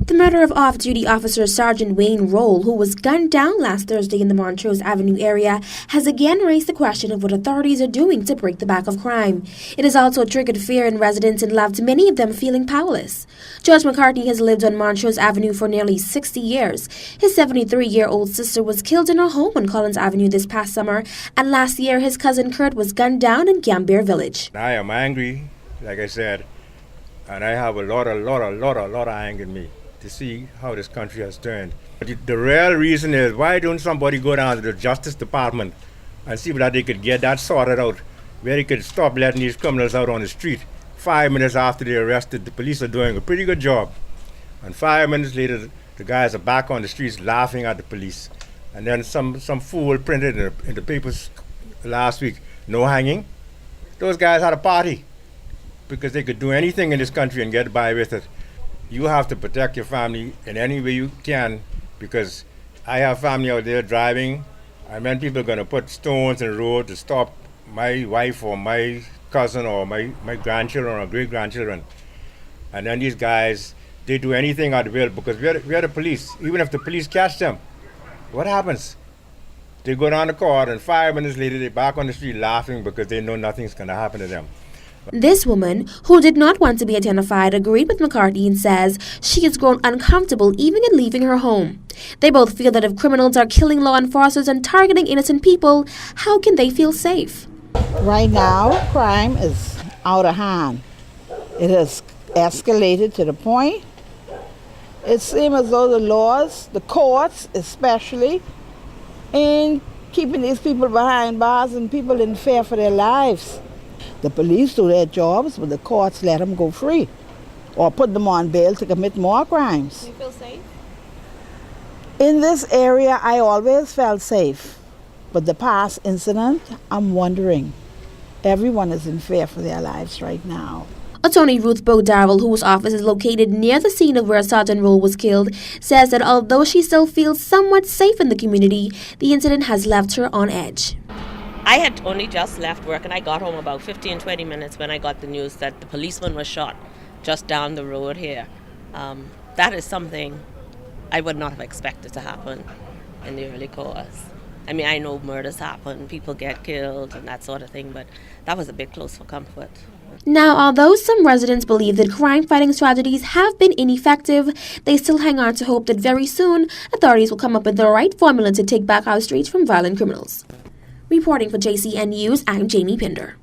The murder of off-duty officer Sergeant Wayne Roll, who was gunned down last Thursday in the Montrose Avenue area, has again raised the question of what authorities are doing to break the back of crime. It has also triggered fear in residents and left many of them feeling powerless. George McCartney has lived on Montrose Avenue for nearly 60 years. His 73-year-old sister was killed in her home on Collins Avenue this past summer, and last year his cousin Kurt was gunned down in Gambier Village. I am angry, like I said, and I have a lot of anger in me to see how this country has turned. But the real reason is, why don't somebody go down to the Justice Department and see whether they could get that sorted out, where they could stop letting these criminals out on the street. 5 minutes after they're arrested, the police are doing a pretty good job. And 5 minutes later, the guys are back on the streets laughing at the police. And then some fool printed in the papers last week, no hanging. Those guys had a party because they could do anything in this country and get by with it. You have to protect your family in any way you can, because I have family out there driving, and when people are going to put stones in the road to stop my wife or my cousin or my grandchildren or great-grandchildren. And then these guys, they do anything at will because we're the police. Even if the police catch them, what happens? They go down the court and 5 minutes later they're back on the street laughing because they know nothing's going to happen to them. This woman, who did not want to be identified, agreed with McCartney and says she has grown uncomfortable even in leaving her home. They both feel that if criminals are killing law enforcers and targeting innocent people, how can they feel safe? Right now, crime is out of hand. It has escalated to the point. It seems as though the laws, the courts especially, in keeping these people behind bars and people in fear for their lives. The police do their jobs, but the courts let them go free or put them on bail to commit more crimes. Do you feel safe? In this area, I always felt safe. But the past incident, I'm wondering. Everyone is in fear for their lives right now. Attorney Ruth Darrell, whose office is located near the scene of where Sergeant Roll was killed, says that although she still feels somewhat safe in the community, the incident has left her on edge. I had only just left work and I got home about 15-20 minutes when I got the news that the policeman was shot just down the road here. That is something I would not have expected to happen in the early course. I mean, I know murders happen, people get killed and that sort of thing, but that was a bit close for comfort. Now, although some residents believe that crime-fighting strategies have been ineffective, they still hang on to hope that very soon authorities will come up with the right formula to take back our streets from violent criminals. Reporting for JCN News, I'm Jamie Pinder.